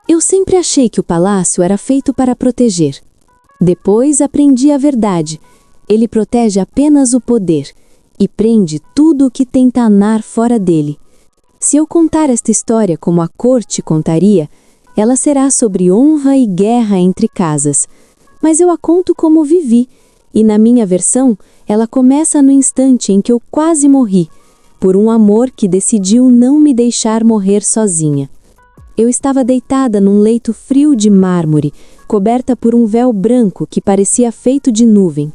Eu sempre achei que o palácio era feito para proteger. Depois aprendi a verdade. Ele protege apenas o poder e prende tudo o que tenta anar fora dele. Se eu contar esta história como a corte contaria, ela será sobre honra e guerra entre casas. Mas eu a conto como vivi, e na minha versão, ela começa no instante em que eu quase morri, por um amor que decidiu não me deixar morrer sozinha. Eu estava deitada num leito frio de mármore, coberta por um véu branco que parecia feito de nuvem.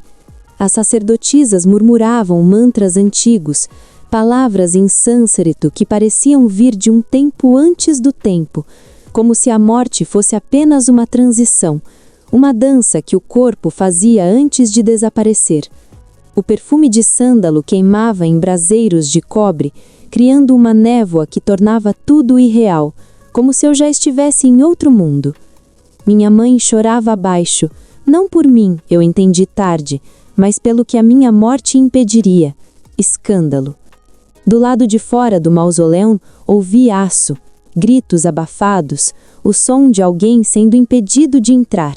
As sacerdotisas murmuravam mantras antigos, palavras em sânscrito que pareciam vir de um tempo antes do tempo, como se a morte fosse apenas uma transição, uma dança que o corpo fazia antes de desaparecer. O perfume de sândalo queimava em braseiros de cobre, criando uma névoa que tornava tudo irreal, como se eu já estivesse em outro mundo. Minha mãe chorava abaixo, não por mim, eu entendi tarde, mas pelo que a minha morte impediria. Escândalo. Do lado de fora do mausoléu, ouvi aço, gritos abafados, o som de alguém sendo impedido de entrar.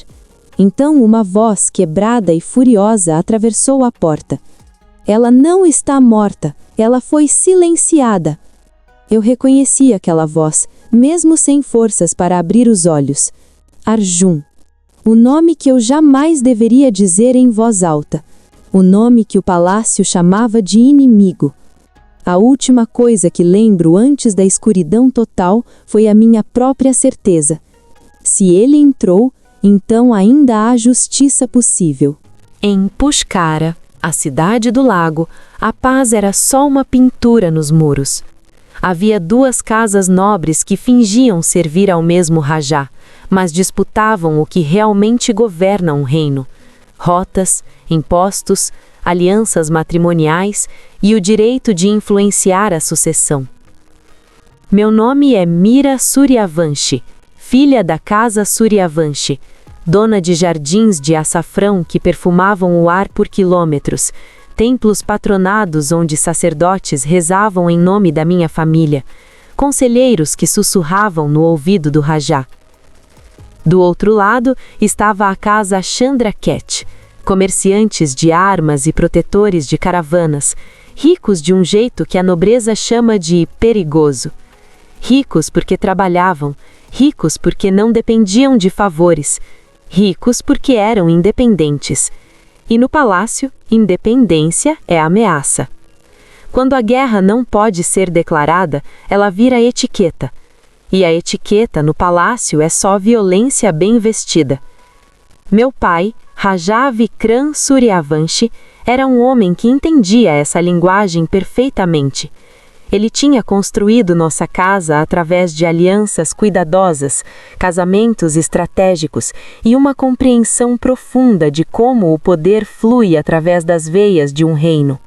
Então uma voz quebrada e furiosa atravessou a porta. Ela não está morta, ela foi silenciada. Eu reconheci aquela voz, mesmo sem forças para abrir os olhos. Arjun. O nome que eu jamais deveria dizer em voz alta. O nome que o palácio chamava de inimigo. A última coisa que lembro antes da escuridão total foi a minha própria certeza. Se ele entrou, então ainda há justiça possível. Em Pushkara, a cidade do lago, a paz era só uma pintura nos muros. Havia duas casas nobres que fingiam servir ao mesmo Rajá, mas disputavam o que realmente governa um reino. Rotas, impostos, alianças matrimoniais e o direito de influenciar a sucessão. Meu nome é Mira Suryavanshi, filha da casa Suryavanshi, dona de jardins de açafrão que perfumavam o ar por quilômetros, templos patronados onde sacerdotes rezavam em nome da minha família, conselheiros que sussurravam no ouvido do Rajá. Do outro lado estava a casa Chandraket, comerciantes de armas e protetores de caravanas, ricos de um jeito que a nobreza chama de perigoso. Ricos porque trabalhavam, ricos porque não dependiam de favores, ricos porque eram independentes. E no palácio, independência é ameaça. Quando a guerra não pode ser declarada, ela vira etiqueta. E a etiqueta no palácio é só violência bem vestida. Meu pai, Rajá Vikram Suryavanshi, era um homem que entendia essa linguagem perfeitamente. Ele tinha construído nossa casa através de alianças cuidadosas, casamentos estratégicos e uma compreensão profunda de como o poder flui através das veias de um reino.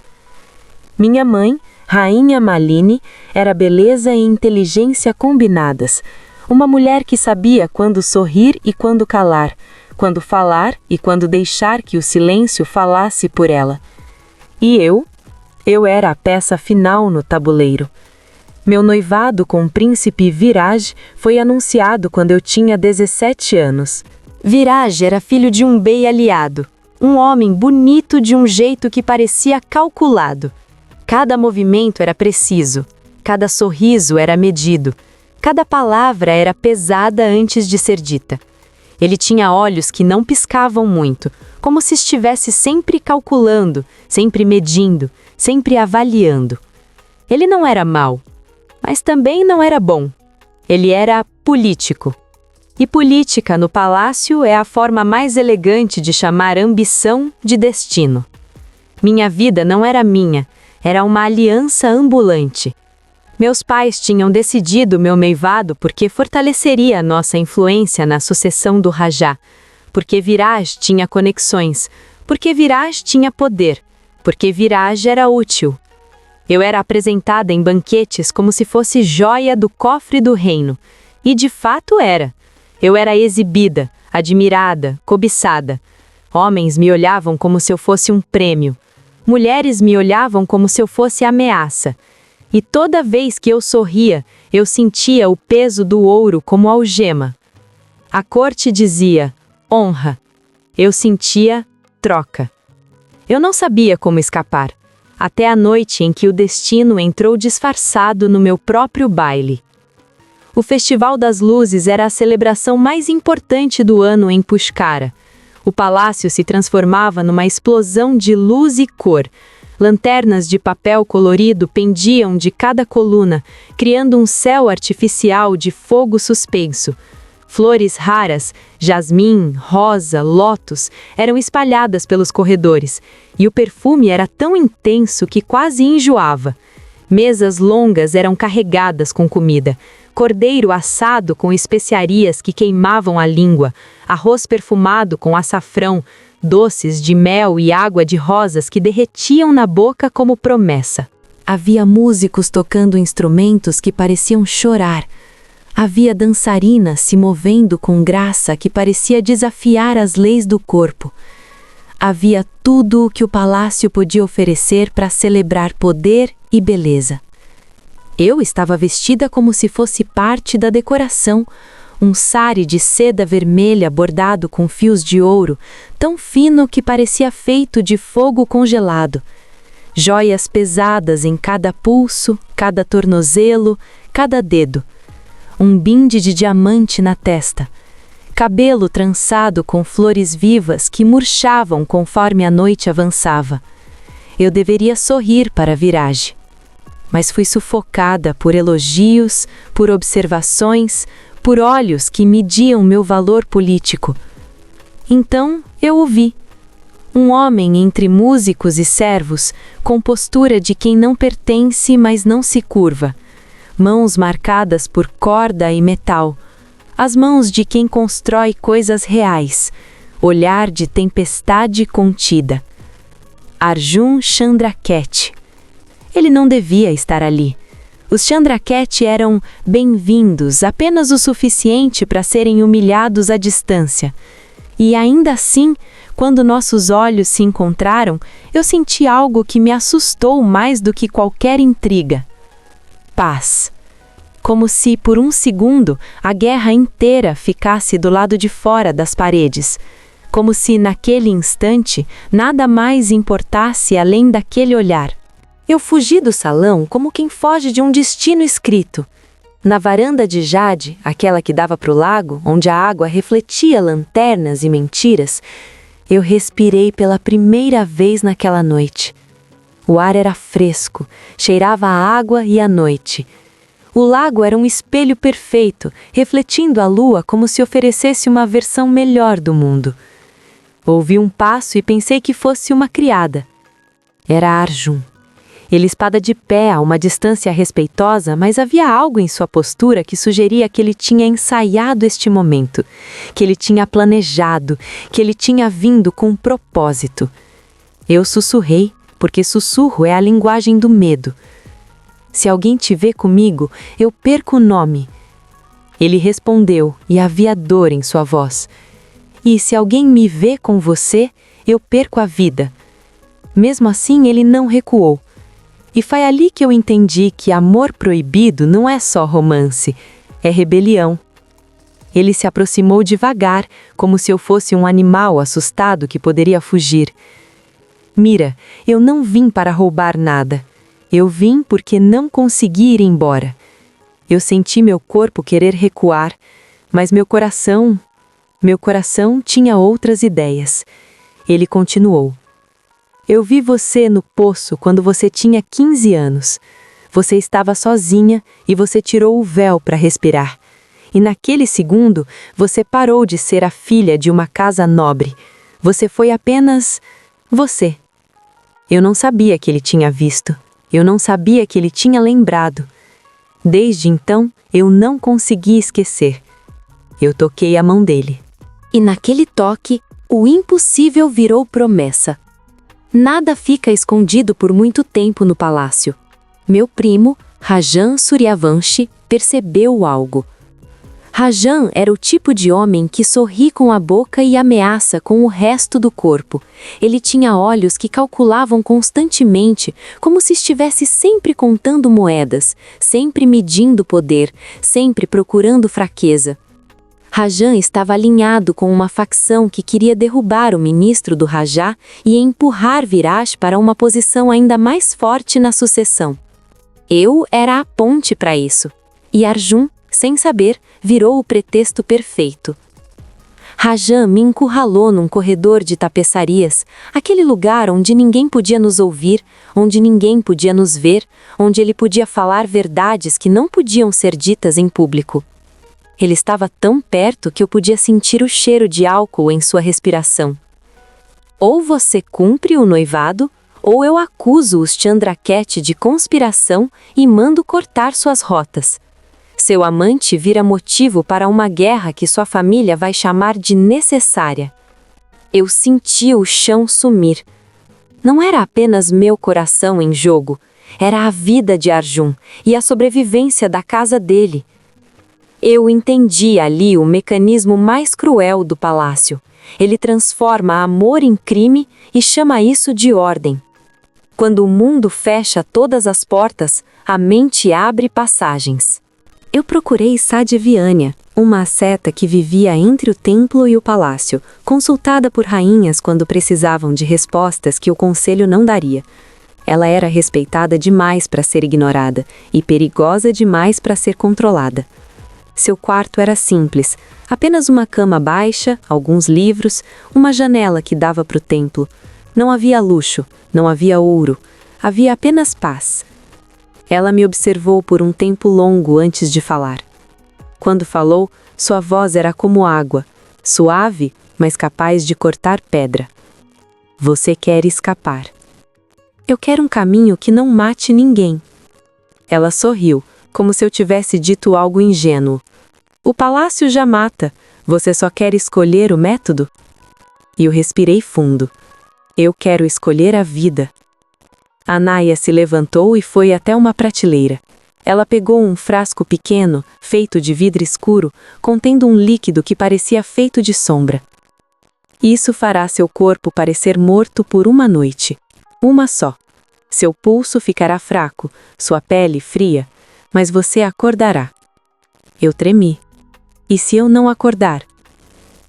Minha mãe, Rainha Malini, era beleza e inteligência combinadas, uma mulher que sabia quando sorrir e quando calar, quando falar e quando deixar que o silêncio falasse por ela. E eu era a peça final no tabuleiro. Meu noivado com o príncipe Viraj foi anunciado quando eu tinha 17 anos. Viraj era filho de um bey aliado, um homem bonito de um jeito que parecia calculado. Cada movimento era preciso, cada sorriso era medido, cada palavra era pesada antes de ser dita. Ele tinha olhos que não piscavam muito, como se estivesse sempre calculando, sempre medindo, sempre avaliando. Ele não era mau, mas também não era bom. Ele era político. E política no palácio é a forma mais elegante de chamar ambição de destino. Minha vida não era minha, era uma aliança ambulante. Meus pais tinham decidido meu noivado porque fortaleceria a nossa influência na sucessão do Rajá, porque Viraj tinha conexões, porque Viraj tinha poder, porque Viraj era útil. Eu era apresentada em banquetes como se fosse joia do cofre do reino, e de fato era. Eu era exibida, admirada, cobiçada. Homens me olhavam como se eu fosse um prêmio. Mulheres me olhavam como se eu fosse ameaça. E toda vez que eu sorria, eu sentia o peso do ouro como algema. A corte dizia: honra. Eu sentia: troca. Eu não sabia como escapar, até a noite em que o destino entrou disfarçado no meu próprio baile. O Festival das Luzes era a celebração mais importante do ano em Pushkara. O palácio se transformava numa explosão de luz e cor. Lanternas de papel colorido pendiam de cada coluna, criando um céu artificial de fogo suspenso. Flores raras, jasmim, rosa, lótus, eram espalhadas pelos corredores, e o perfume era tão intenso que quase enjoava. Mesas longas eram carregadas com comida, cordeiro assado com especiarias que queimavam a língua, arroz perfumado com açafrão, doces de mel e água de rosas que derretiam na boca como promessa. Havia músicos tocando instrumentos que pareciam chorar. Havia dançarinas se movendo com graça que parecia desafiar as leis do corpo. Havia tudo o que o palácio podia oferecer para celebrar poder e beleza. Eu estava vestida como se fosse parte da decoração, um sari de seda vermelha bordado com fios de ouro, tão fino que parecia feito de fogo congelado. Joias pesadas em cada pulso, cada tornozelo, cada dedo. Um binde de diamante na testa. Cabelo trançado com flores vivas que murchavam conforme a noite avançava. Eu deveria sorrir para a viragem. Mas fui sufocada por elogios, por observações, por olhos que mediam meu valor político. Então eu o vi. Um homem entre músicos e servos, com postura de quem não pertence, mas não se curva. Mãos marcadas por corda e metal. As mãos de quem constrói coisas reais. Olhar de tempestade contida. Arjun Chandraket. Ele não devia estar ali. Os Chandraket eram bem-vindos apenas o suficiente para serem humilhados à distância. E ainda assim, quando nossos olhos se encontraram, eu senti algo que me assustou mais do que qualquer intriga. Paz. Como se, por um segundo, a guerra inteira ficasse do lado de fora das paredes. Como se, naquele instante, nada mais importasse além daquele olhar. Eu fugi do salão como quem foge de um destino escrito. Na varanda de jade, aquela que dava para o lago, onde a água refletia lanternas e mentiras, eu respirei pela primeira vez naquela noite. O ar era fresco, cheirava a água e a noite. O lago era um espelho perfeito, refletindo a lua como se oferecesse uma versão melhor do mundo. Ouvi um passo e pensei que fosse uma criada. Era Arjun. Ele estava de pé a uma distância respeitosa, mas havia algo em sua postura que sugeria que ele tinha ensaiado este momento, que ele tinha planejado, que ele tinha vindo com um propósito. Eu sussurrei, porque sussurro é a linguagem do medo. Se alguém te vê comigo, eu perco o nome. Ele respondeu, e havia dor em sua voz. E se alguém me vê com você, eu perco a vida. Mesmo assim, ele não recuou. E foi ali que eu entendi que amor proibido não é só romance, é rebelião. Ele se aproximou devagar, como se eu fosse um animal assustado que poderia fugir. Mira, eu não vim para roubar nada. Eu vim porque não consegui ir embora. Eu senti meu corpo querer recuar, mas meu coração tinha outras ideias. Ele continuou. Eu vi você no poço quando você tinha 15 anos. Você estava sozinha e você tirou o véu para respirar. E naquele segundo, você parou de ser a filha de uma casa nobre. Você foi apenas você. Eu não sabia que ele tinha visto. Eu não sabia que ele tinha lembrado. Desde então, eu não consegui esquecer. Eu toquei a mão dele. E naquele toque, o impossível virou promessa. Nada fica escondido por muito tempo no palácio. Meu primo, Rajan Suryavanshi, percebeu algo. Rajan era o tipo de homem que sorri com a boca e ameaça com o resto do corpo. Ele tinha olhos que calculavam constantemente, como se estivesse sempre contando moedas, sempre medindo poder, sempre procurando fraqueza. Rajan estava alinhado com uma facção que queria derrubar o ministro do Rajá e empurrar Viraj para uma posição ainda mais forte na sucessão. Eu era a ponte para isso. E Arjun, sem saber, virou o pretexto perfeito. Rajan me encurralou num corredor de tapeçarias, aquele lugar onde ninguém podia nos ouvir, onde ninguém podia nos ver, onde ele podia falar verdades que não podiam ser ditas em público. Ele estava tão perto que eu podia sentir o cheiro de álcool em sua respiração. Ou você cumpre o noivado, ou eu acuso os Chandraket de conspiração e mando cortar suas rotas. Seu amante vira motivo para uma guerra que sua família vai chamar de necessária. Eu senti o chão sumir. Não era apenas meu coração em jogo, era a vida de Arjun e a sobrevivência da casa dele. Eu entendi ali o mecanismo mais cruel do palácio. Ele transforma amor em crime e chama isso de ordem. Quando o mundo fecha todas as portas, a mente abre passagens. Eu procurei Sadhyavyanya, uma asceta que vivia entre o templo e o palácio, consultada por rainhas quando precisavam de respostas que o conselho não daria. Ela era respeitada demais para ser ignorada e perigosa demais para ser controlada. Seu quarto era simples, apenas uma cama baixa, alguns livros, uma janela que dava para o templo. Não havia luxo, não havia ouro, havia apenas paz. Ela me observou por um tempo longo antes de falar. Quando falou, sua voz era como água, suave, mas capaz de cortar pedra. Você quer escapar. Eu quero um caminho que não mate ninguém. Ela sorriu, como se eu tivesse dito algo ingênuo. O palácio já mata, você só quer escolher o método? E eu respirei fundo. Eu quero escolher a vida. Anaya se levantou e foi até uma prateleira. Ela pegou um frasco pequeno, feito de vidro escuro, contendo um líquido que parecia feito de sombra. Isso fará seu corpo parecer morto por uma noite. Uma só. Seu pulso ficará fraco, sua pele fria, mas você acordará. Eu tremi. E se eu não acordar?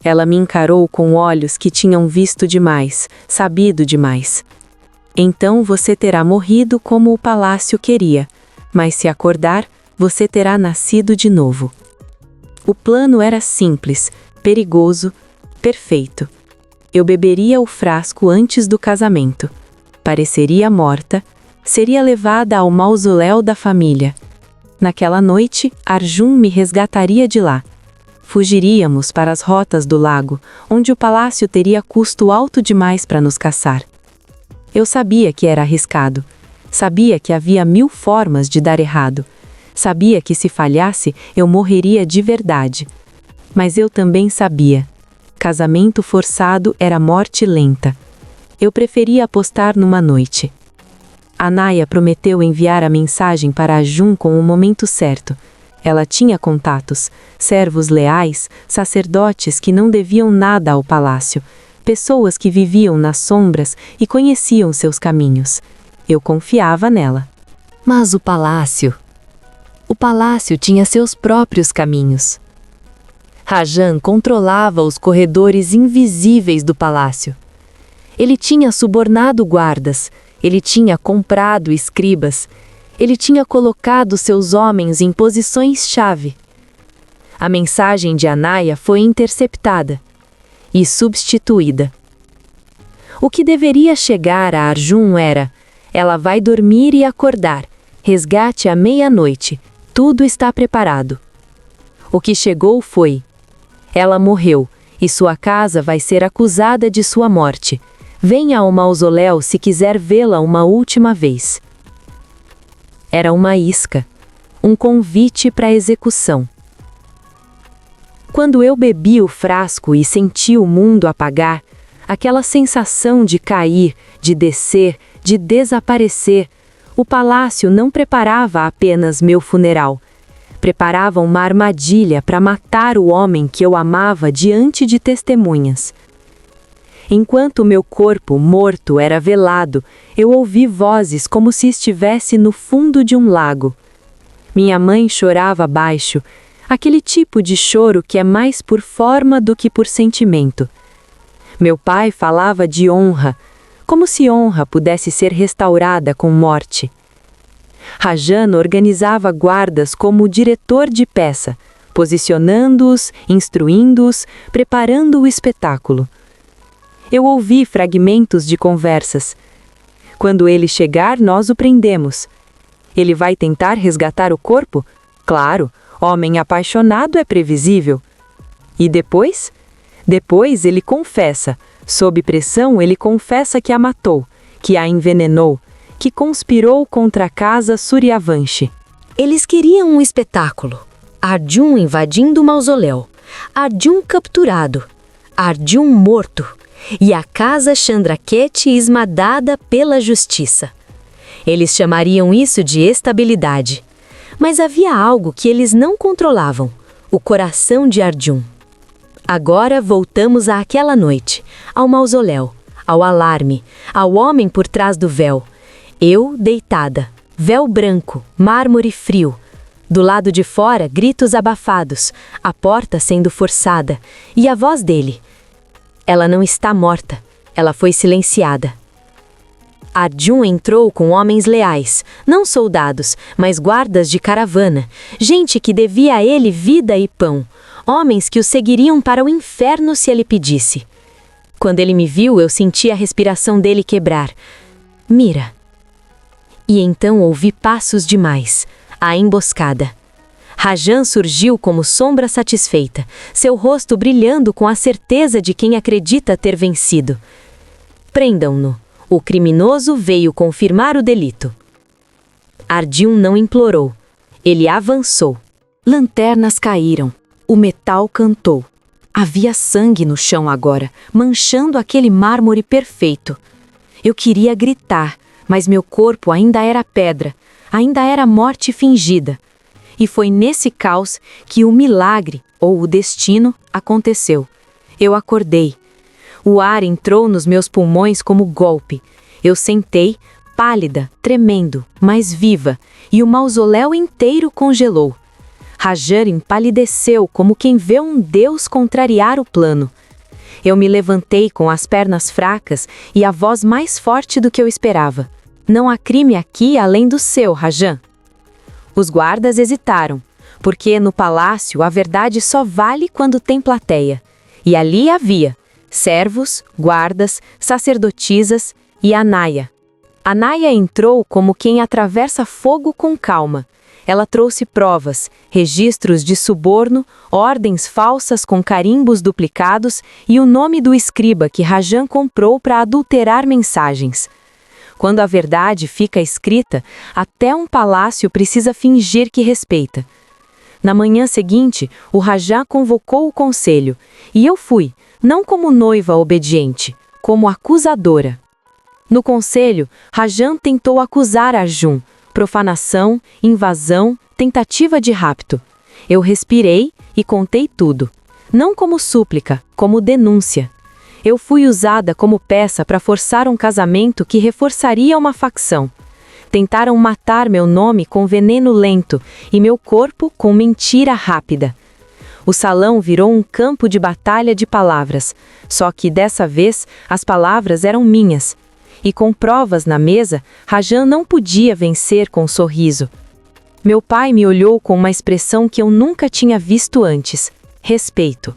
Ela me encarou com olhos que tinham visto demais, sabido demais. Então você terá morrido como o palácio queria, mas se acordar, você terá nascido de novo. O plano era simples, perigoso, perfeito. Eu beberia o frasco antes do casamento. Pareceria morta, seria levada ao mausoléu da família. Naquela noite, Arjun me resgataria de lá. Fugiríamos para as rotas do lago, onde o palácio teria custo alto demais para nos caçar. Eu sabia que era arriscado. Sabia que havia 1000 formas de dar errado. Sabia que se falhasse, eu morreria de verdade. Mas eu também sabia. Casamento forçado era morte lenta. Eu preferia apostar numa noite. Anaya prometeu enviar a mensagem para Arjun com o momento certo. Ela tinha contatos, servos leais, sacerdotes que não deviam nada ao palácio, pessoas que viviam nas sombras e conheciam seus caminhos. Eu confiava nela. Mas o palácio tinha seus próprios caminhos. Rajan controlava os corredores invisíveis do palácio. Ele tinha subornado guardas, ele tinha comprado escribas, ele tinha colocado seus homens em posições-chave. A mensagem de Anaya foi interceptada e substituída. O que deveria chegar a Arjun era: ela vai dormir e acordar, resgate à meia-noite, tudo está preparado. O que chegou foi: ela morreu, e sua casa vai ser acusada de sua morte. Venha ao mausoléu se quiser vê-la uma última vez. Era uma isca, um convite para execução. Quando eu bebi o frasco e senti o mundo apagar, aquela sensação de cair, de descer, de desaparecer, o palácio não preparava apenas meu funeral. Preparava uma armadilha para matar o homem que eu amava diante de testemunhas. Enquanto meu corpo morto era velado, eu ouvi vozes como se estivesse no fundo de um lago. Minha mãe chorava baixo, Aquele tipo de choro que é mais por forma do que por sentimento. Meu pai falava de honra, como se honra pudesse ser restaurada com morte. Rajan organizava guardas como diretor de peça, posicionando-os, instruindo-os, preparando o espetáculo. Eu ouvi fragmentos de conversas. Quando ele chegar, nós o prendemos. Ele vai tentar resgatar o corpo? Claro, homem apaixonado é previsível. E depois? Depois ele confessa. Sob pressão, ele confessa que a matou, que a envenenou, que conspirou contra a casa Suryavanshi. Eles queriam um espetáculo. Arjun invadindo o mausoléu, Arjun capturado, Arjun morto e a casa Chandraketi esmadada pela justiça. Eles chamariam isso de estabilidade. Mas havia algo que eles não controlavam, o coração de Arjun. Agora voltamos àquela noite, ao mausoléu, ao alarme, ao homem por trás do véu. Eu deitada, véu branco, mármore frio. Do lado de fora, gritos abafados, a porta sendo forçada, e a voz dele. Ela não está morta, ela foi silenciada. Arjun entrou com homens leais, não soldados, mas guardas de caravana, gente que devia a ele vida e pão, homens que o seguiriam para o inferno se ele pedisse. Quando ele me viu, eu senti a respiração dele quebrar. Mira. E então ouvi passos demais. A emboscada. Rajan surgiu como sombra satisfeita, seu rosto brilhando com a certeza de quem acredita ter vencido. Prendam-no. O criminoso veio confirmar o delito. Arjun não implorou. Ele avançou. Lanternas caíram. O metal cantou. Havia sangue no chão agora, manchando aquele mármore perfeito. Eu queria gritar, mas meu corpo ainda era pedra, ainda era morte fingida. E foi nesse caos que o milagre, ou o destino, aconteceu. Eu acordei. O ar entrou nos meus pulmões como golpe. Eu sentei, pálida, tremendo, mas viva, e o mausoléu inteiro congelou. Rajan empalideceu como quem vê um deus contrariar o plano. Eu me levantei com as pernas fracas e a voz mais forte do que eu esperava. Não há crime aqui além do seu, Rajan. Os guardas hesitaram, porque no palácio a verdade só vale quando tem plateia. E ali havia servos, guardas, sacerdotisas e Anaya. Anaya entrou como quem atravessa fogo com calma. Ela trouxe provas, registros de suborno, ordens falsas com carimbos duplicados e o nome do escriba que Rajan comprou para adulterar mensagens. Quando a verdade fica escrita, até um palácio precisa fingir que respeita. Na manhã seguinte, o Raja convocou o conselho, e eu fui, não como noiva obediente, como acusadora. No conselho, Rajan tentou acusar Arjun, profanação, invasão, tentativa de rapto. Eu respirei e contei tudo. Não como súplica, como denúncia. Eu fui usada como peça para forçar um casamento que reforçaria uma facção. Tentaram matar meu nome com veneno lento e meu corpo com mentira rápida. O salão virou um campo de batalha de palavras, só que dessa vez as palavras eram minhas. E com provas na mesa, Rajan não podia vencer com um sorriso. Meu pai me olhou com uma expressão que eu nunca tinha visto antes: respeito.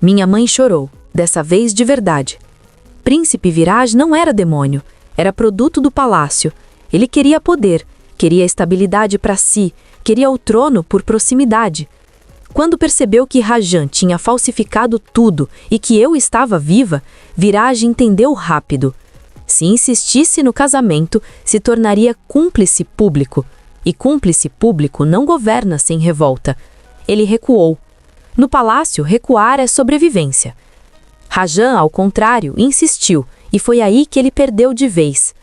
Minha mãe chorou, dessa vez de verdade. Príncipe Viraj não era demônio, era produto do palácio. Ele queria poder, queria estabilidade para si, queria o trono por proximidade. Quando percebeu que Rajan tinha falsificado tudo e que eu estava viva, Viraj entendeu rápido. Se insistisse no casamento, se tornaria cúmplice público. E cúmplice público não governa sem revolta. Ele recuou. No palácio, recuar é sobrevivência. Rajan, ao contrário, insistiu, e foi aí que ele perdeu de vez.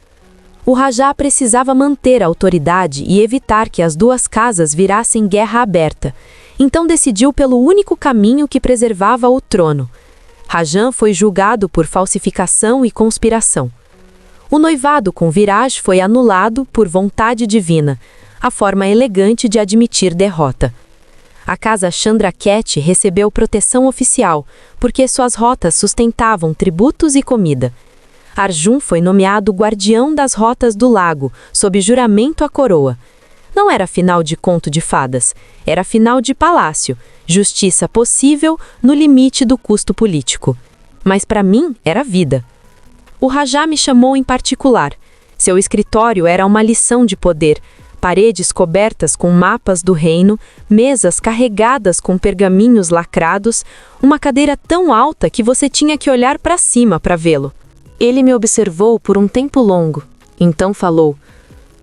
O Raja precisava manter a autoridade e evitar que as duas casas virassem guerra aberta. Então decidiu pelo único caminho que preservava o trono. Rajan foi julgado por falsificação e conspiração. O noivado com Viraj foi anulado por vontade divina, a forma elegante de admitir derrota. A casa Chandraket recebeu proteção oficial, porque suas rotas sustentavam tributos e comida. Arjun foi nomeado guardião das rotas do lago, sob juramento à coroa. Não era final de conto de fadas, era final de palácio, justiça possível no limite do custo político. Mas para mim era vida. O Rajá me chamou em particular. Seu escritório era uma lição de poder, paredes cobertas com mapas do reino, mesas carregadas com pergaminhos lacrados, uma cadeira tão alta que você tinha que olhar para cima para vê-lo. Ele me observou por um tempo longo. Então falou: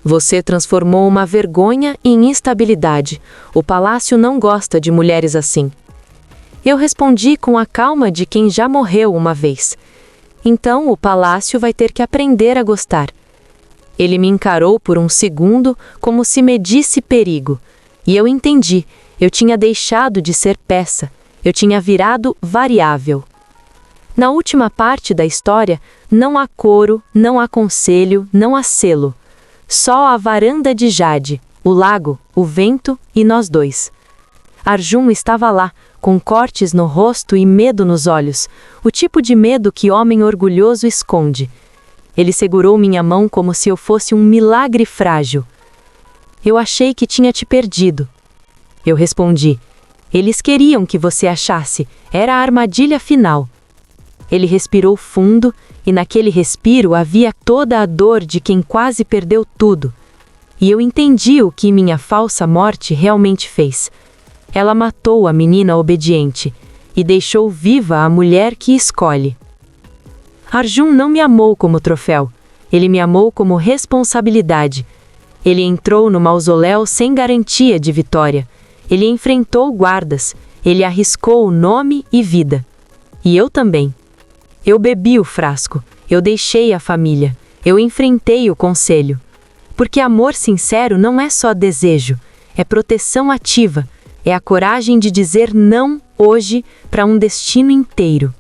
"Você transformou uma vergonha em instabilidade. O palácio não gosta de mulheres assim." Eu respondi com a calma de quem já morreu uma vez. "Então o palácio vai ter que aprender a gostar." Ele me encarou por um segundo como se medisse perigo. E eu entendi. Eu tinha deixado de ser peça. Eu tinha virado variável. Na última parte da história, não há coro, não há conselho, não há selo. Só a varanda de Jade, o lago, o vento e nós dois. Arjun estava lá, com cortes no rosto e medo nos olhos, o tipo de medo que homem orgulhoso esconde. Ele segurou minha mão como se eu fosse um milagre frágil. "Eu achei que tinha te perdido." Eu respondi: "Eles queriam que você achasse, era a armadilha final." Ele respirou fundo, e naquele respiro havia toda a dor de quem quase perdeu tudo. E eu entendi o que minha falsa morte realmente fez. Ela matou a menina obediente, e deixou viva a mulher que escolhe. Arjun não me amou como troféu, ele me amou como responsabilidade. Ele entrou no mausoléu sem garantia de vitória. Ele enfrentou guardas, ele arriscou nome e vida. E eu também. Eu bebi o frasco, eu deixei a família, eu enfrentei o conselho. Porque amor sincero não é só desejo, é proteção ativa, é a coragem de dizer não hoje para um destino inteiro.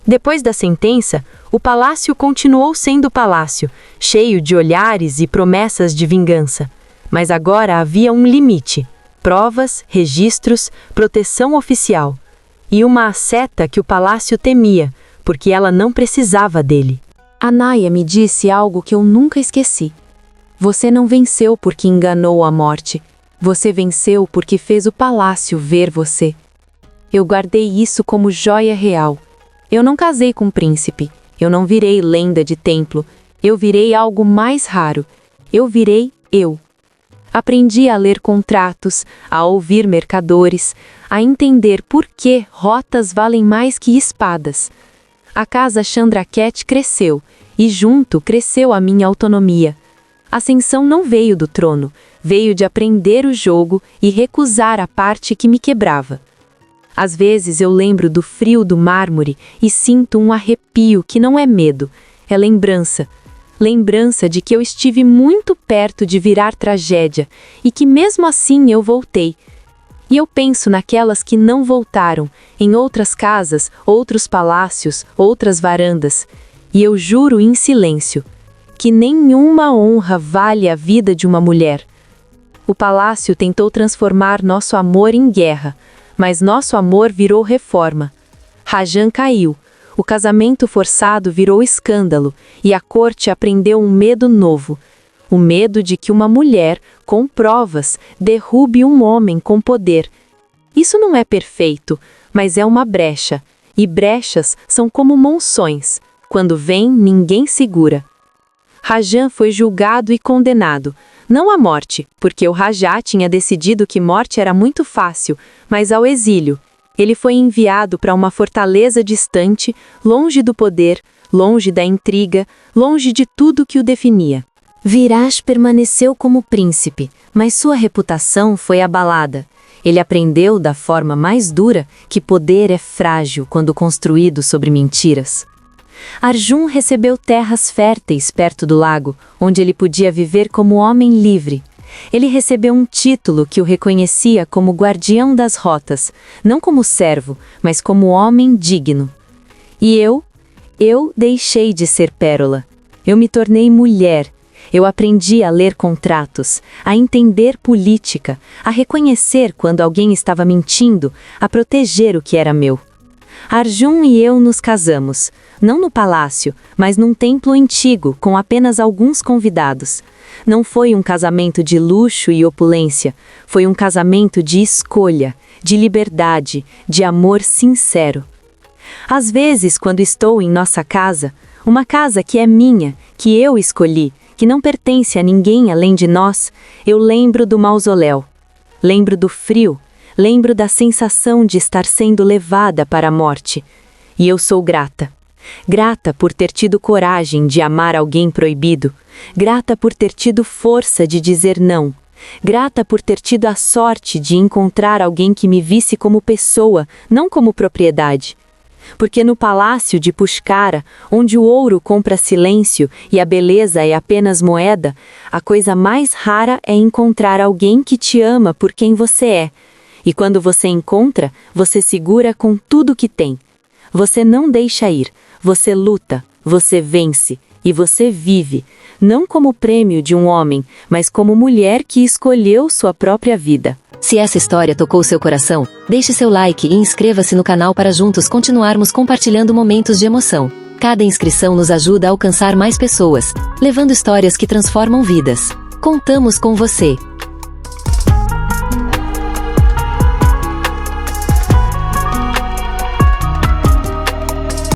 Depois da sentença, o palácio continuou sendo palácio, cheio de olhares e promessas de vingança. Mas agora havia um limite: provas, registros, proteção oficial. E uma asceta que o palácio temia, porque ela não precisava dele. Anaya me disse algo que eu nunca esqueci. Você não venceu porque enganou a morte. Você venceu porque fez o palácio ver você. Eu guardei isso como joia real. Eu não casei com um príncipe. Eu não virei lenda de templo. Eu virei algo mais raro. Eu virei eu. Aprendi a ler contratos, a ouvir mercadores, a entender por que rotas valem mais que espadas. A casa Chandraket cresceu, e junto cresceu a minha autonomia. A ascensão não veio do trono, veio de aprender o jogo e recusar a parte que me quebrava. Às vezes eu lembro do frio do mármore e sinto um arrepio que não é medo, é lembrança. Lembrança de que eu estive muito perto de virar tragédia e que mesmo assim eu voltei. E eu penso naquelas que não voltaram, em outras casas, outros palácios, outras varandas. E eu juro em silêncio que nenhuma honra vale a vida de uma mulher. O palácio tentou transformar nosso amor em guerra, mas nosso amor virou reforma. Rajan caiu, o casamento forçado virou escândalo e a corte aprendeu um medo novo. O medo de que uma mulher, com provas, derrube um homem com poder. Isso não é perfeito, mas é uma brecha. E brechas são como monções. Quando vem, ninguém segura. Rajan foi julgado e condenado. Não à morte, porque o Rajá tinha decidido que morte era muito fácil, mas ao exílio. Ele foi enviado para uma fortaleza distante, longe do poder, longe da intriga, longe de tudo que o definia. Viraj permaneceu como príncipe, mas sua reputação foi abalada. Ele aprendeu da forma mais dura que poder é frágil quando construído sobre mentiras. Arjun recebeu terras férteis perto do lago, onde ele podia viver como homem livre. Ele recebeu um título que o reconhecia como guardião das rotas, não como servo, mas como homem digno. E eu deixei de ser pérola. Eu me tornei mulher. Eu aprendi a ler contratos, a entender política, a reconhecer quando alguém estava mentindo, a proteger o que era meu. Arjun e eu nos casamos, não no palácio, mas num templo antigo com apenas alguns convidados. Não foi um casamento de luxo e opulência, foi um casamento de escolha, de liberdade, de amor sincero. Às vezes, quando estou em nossa casa, uma casa que é minha, que eu escolhi, que não pertence a ninguém além de nós, eu lembro do mausoléu, lembro do frio, lembro da sensação de estar sendo levada para a morte. E eu sou grata. Grata por ter tido coragem de amar alguém proibido. Grata por ter tido força de dizer não. Grata por ter tido a sorte de encontrar alguém que me visse como pessoa, não como propriedade. Porque no palácio de Pushkara, onde o ouro compra silêncio e a beleza é apenas moeda, a coisa mais rara é encontrar alguém que te ama por quem você é. E quando você encontra, você segura com tudo que tem. Você não deixa ir, você luta, você vence e você vive, não como prêmio de um homem, mas como mulher que escolheu sua própria vida. Se essa história tocou seu coração, deixe seu like e inscreva-se no canal para juntos continuarmos compartilhando momentos de emoção. Cada inscrição nos ajuda a alcançar mais pessoas, levando histórias que transformam vidas. Contamos com você!